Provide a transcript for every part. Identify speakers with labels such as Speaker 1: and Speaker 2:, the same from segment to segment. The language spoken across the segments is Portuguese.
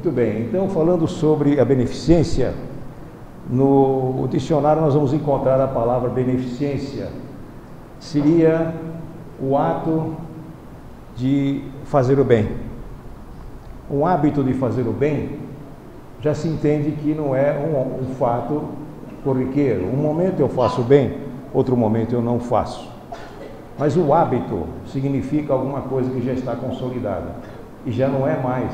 Speaker 1: Muito bem, então falando sobre a beneficência, no dicionário nós vamos encontrar a palavra beneficência. Seria o ato de fazer o bem. Um hábito de fazer o bem já se entende que não é um fato corriqueiro. Um momento eu faço o bem, outro momento eu não faço. Mas o hábito significa alguma coisa que já está consolidada e já não é mais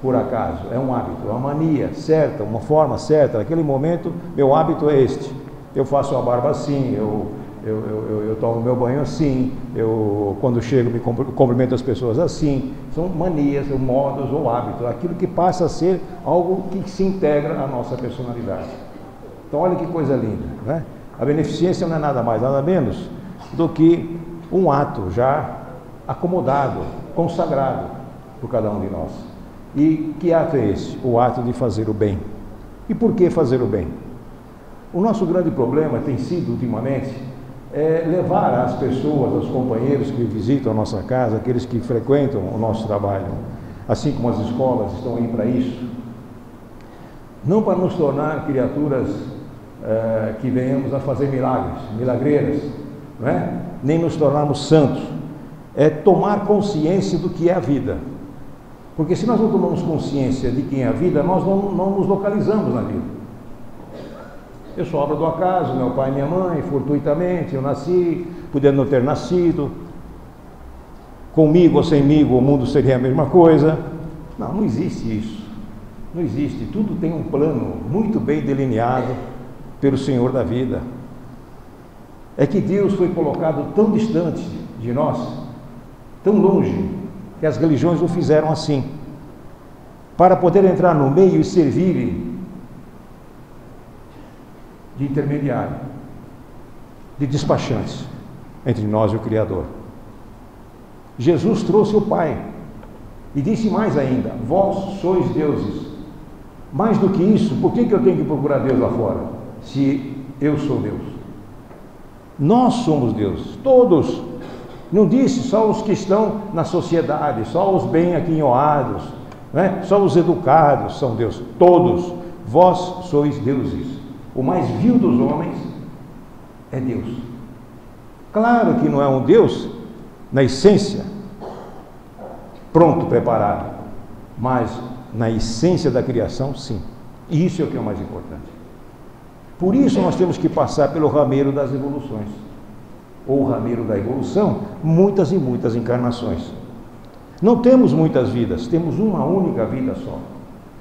Speaker 1: por acaso, é um hábito, é uma mania certa, uma forma certa. Naquele momento, meu hábito é este. Eu faço a barba assim, eu tomo meu banho assim, eu quando chego me cumprimento as pessoas assim. São manias, ou modos, ou hábitos, aquilo que passa a ser algo que se integra à nossa personalidade. Então olha que coisa linda, né? A beneficência não é nada mais, nada menos do que um ato já acomodado, consagrado por cada um de nós. E que ato é esse? O ato de fazer o bem. E por que fazer o bem? O nosso grande problema tem sido, ultimamente, levar as pessoas, os companheiros que visitam a nossa casa, aqueles que frequentam o nosso trabalho, assim como as escolas estão aí para isso, não para nos tornar criaturas que venhamos a fazer milagres, milagreiras, não é? Nem nos tornarmos santos. É tomar consciência do que é a vida. Porque se nós não tomamos consciência de quem é a vida, nós não nos localizamos na vida. Eu sou obra do acaso, meu pai e minha mãe, fortuitamente, eu nasci, podendo não ter nascido. Comigo ou semigo, o mundo seria a mesma coisa. Não existe isso. Não existe. Tudo tem um plano muito bem delineado pelo Senhor da vida. É que Deus foi colocado tão distante de nós, tão longe, que as religiões o fizeram assim, para poder entrar no meio e servir de intermediário, de despachantes entre nós e o Criador. Jesus trouxe o Pai e disse mais ainda: vós sois deuses. Mais do que isso, por que eu tenho que procurar Deus lá fora, se eu sou Deus? Nós somos Deus, todos. Não disse só os que estão na sociedade, só os bem aquinhoados, né? Só os educados são Deus. Todos, vós sois deuses. O mais vil dos homens é Deus. Claro que não é um Deus na essência, pronto, preparado, mas na essência da criação, sim. E isso é o que é o mais importante. Por isso nós temos que passar pelo rameiro das evoluções, ou rameiro da evolução, muitas e muitas encarnações. Não temos muitas vidas, temos uma única vida só.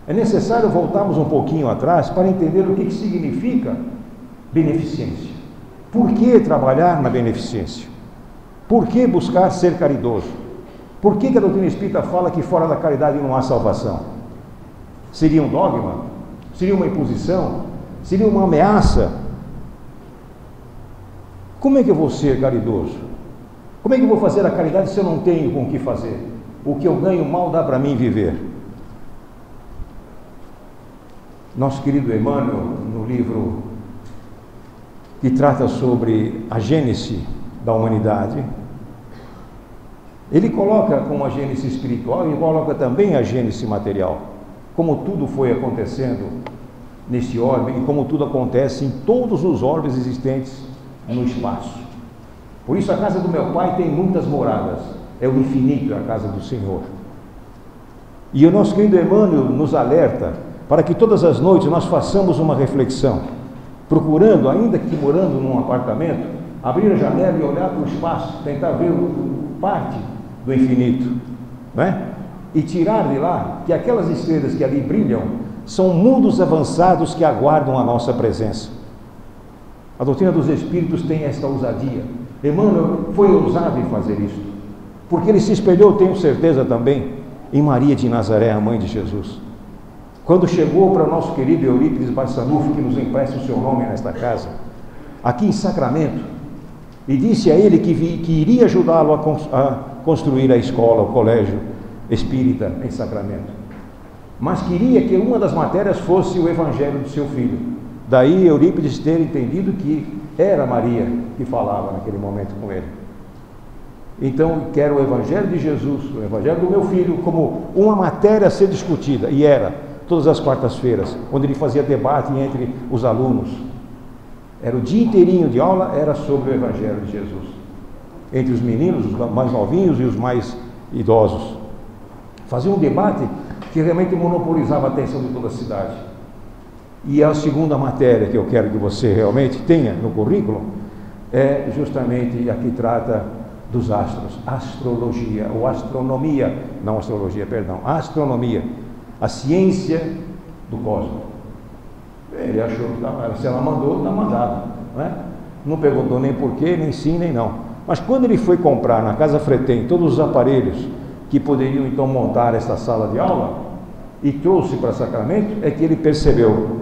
Speaker 1: É necessário voltarmos um pouquinho atrás para entender o que significa beneficência. Por que trabalhar na beneficência? Por que buscar ser caridoso? Por que a doutrina espírita fala que fora da caridade não há salvação? Seria um dogma? Seria uma imposição? Seria uma ameaça? Como é que eu vou ser caridoso? Como é que eu vou fazer a caridade se eu não tenho com o que fazer? O que eu ganho mal dá para mim viver. Nosso querido Emmanuel, no livro que trata sobre a gênese da humanidade, ele coloca como a gênese espiritual e coloca também a gênese material, como tudo foi acontecendo nesse orbe e como tudo acontece em todos os orbes existentes no espaço. Por isso a casa do meu pai tem muitas moradas, é o infinito, a casa do Senhor. E o nosso querido Emmanuel nos alerta para que todas as noites nós façamos uma reflexão, procurando, ainda que morando num apartamento, abrir a janela e olhar para o espaço, tentar ver parte do infinito, né? E tirar de lá que aquelas estrelas que ali brilham são mundos avançados que aguardam a nossa presença. A doutrina dos Espíritos tem esta ousadia. Emmanuel foi ousado em fazer isso, porque ele se espelhou, tenho certeza também, em Maria de Nazaré, a mãe de Jesus. Quando chegou para o nosso querido Eurípides Barçanufo, que nos empresta o seu nome nesta casa, aqui em Sacramento, e disse a ele que iria ajudá-lo a construir a escola, o colégio espírita em Sacramento, mas queria que uma das matérias fosse o evangelho do seu filho. Daí Eurípides ter entendido que era Maria que falava naquele momento com ele. Então, quero o Evangelho de Jesus, o Evangelho do meu filho, como uma matéria a ser discutida, e era, todas as quartas-feiras, onde ele fazia debate entre os alunos. Era o dia inteirinho de aula, era sobre o Evangelho de Jesus. Entre os meninos, os mais novinhos e os mais idosos. Fazia um debate que realmente monopolizava a atenção de toda a cidade. E a segunda matéria que eu quero que você realmente tenha no currículo é justamente a que trata dos astros, astrologia, ou astronomia, não astrologia, perdão, astronomia, a ciência do cosmos. Ele achou que se ela mandou, está mandado, não é? Não perguntou nem porquê, nem sim, nem não. Mas quando ele foi comprar na Casa Fretem todos os aparelhos que poderiam então montar esta sala de aula e trouxe para Sacramento, é que ele percebeu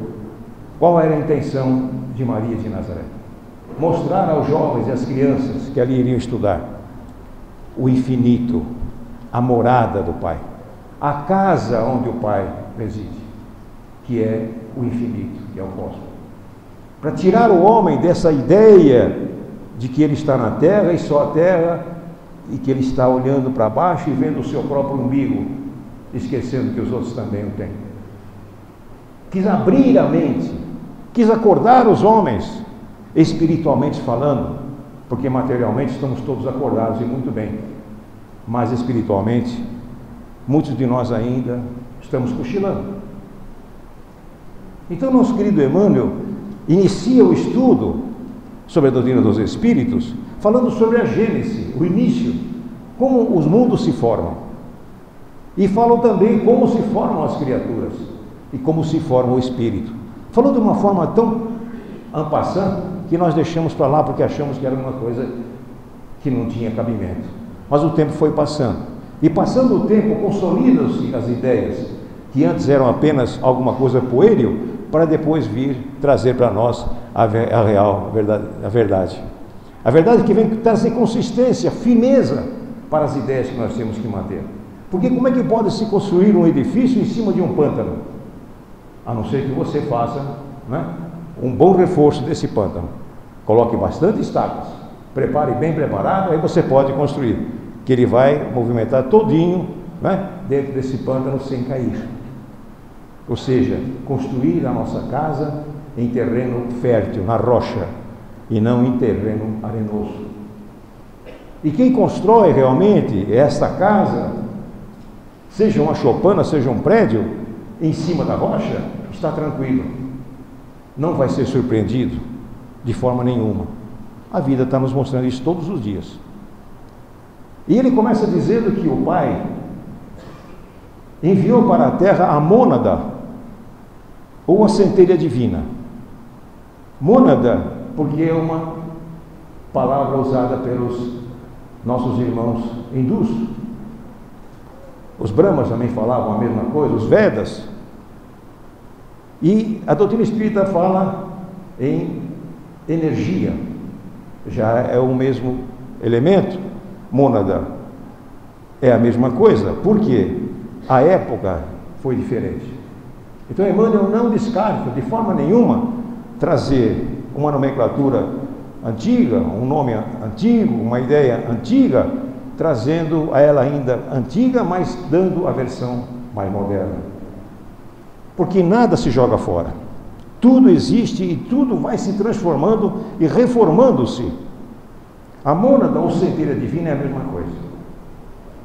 Speaker 1: qual era a intenção de Maria de Nazaré. Mostrar aos jovens e às crianças que ali iriam estudar o infinito, a morada do Pai, a casa onde o Pai reside, que é o infinito, que é o cosmos. Para tirar o homem dessa ideia de que ele está na terra e só a terra, e que ele está olhando para baixo e vendo o seu próprio umbigo, esquecendo que os outros também o têm. Quis abrir a mente, quis acordar os homens, espiritualmente falando, porque materialmente estamos todos acordados e muito bem, mas espiritualmente, muitos de nós ainda estamos cochilando. Então, nosso querido Emmanuel inicia o estudo sobre a doutrina dos Espíritos, falando sobre a Gênese, o início, como os mundos se formam. E falam também como se formam as criaturas e como se forma o Espírito. Falou de uma forma tão en passant que nós deixamos para lá porque achamos que era uma coisa que não tinha cabimento. Mas o tempo foi passando. E passando o tempo, consolidam-se as ideias que antes eram apenas alguma coisa pueril, para depois vir trazer para nós a verdade. A verdade que vem trazer consistência, firmeza para as ideias que nós temos que manter. Porque como é que pode se construir um edifício em cima de um pântano? A não ser que você faça, né, um bom reforço desse pântano. Coloque bastante estacas, prepare bem preparado, aí você pode construir, que ele vai movimentar todinho, né, dentro desse pântano sem cair. Ou seja, construir a nossa casa em terreno fértil, na rocha, e não em terreno arenoso. E quem constrói realmente esta casa, seja uma choupana, seja um prédio, em cima da rocha, está tranquilo. Não vai ser surpreendido de forma nenhuma. A vida está nos mostrando isso todos os dias. E ele começa dizendo que o Pai enviou para a terra a mônada, ou a centelha divina. Mônada, porque é uma palavra usada pelos nossos irmãos hindus. Os Brahmas também falavam a mesma coisa, os Vedas. E a doutrina espírita fala em energia, já é o mesmo elemento. Mônada é a mesma coisa, porque a época foi diferente. Então Emmanuel não descarta de forma nenhuma trazer uma nomenclatura antiga, um nome antigo, uma ideia antiga, trazendo a ela ainda antiga, mas dando a versão mais moderna. Porque nada se joga fora. Tudo existe e tudo vai se transformando e reformando-se. A mônada ou centelha divina é a mesma coisa.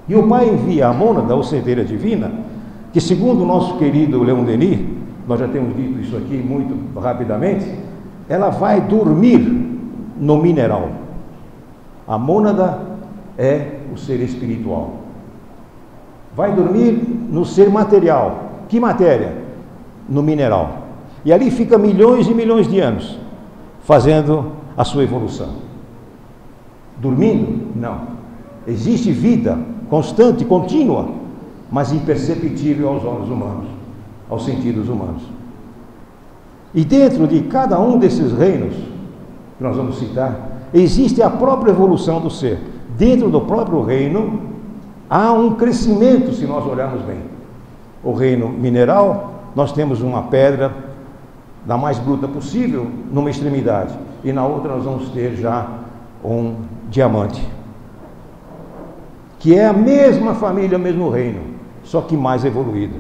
Speaker 1: E o Pai envia a mônada ou centelha divina, que segundo o nosso querido Leon Denis, nós já temos dito isso aqui muito rapidamente, ela vai dormir no mineral. A mônada é o ser espiritual. Vai dormir no ser material. Que matéria? No mineral. E ali fica milhões e milhões de anos, fazendo a sua evolução. Dormindo? Não. Existe vida constante, contínua, mas imperceptível aos olhos humanos, aos sentidos humanos. E dentro de cada um desses reinos, que nós vamos citar, existe a própria evolução do ser. Dentro do próprio reino, há um crescimento, se nós olharmos bem. O reino mineral, nós temos uma pedra da mais bruta possível, numa extremidade, e na outra nós vamos ter já um diamante. que é a mesma família, o mesmo reino, só que mais evoluída.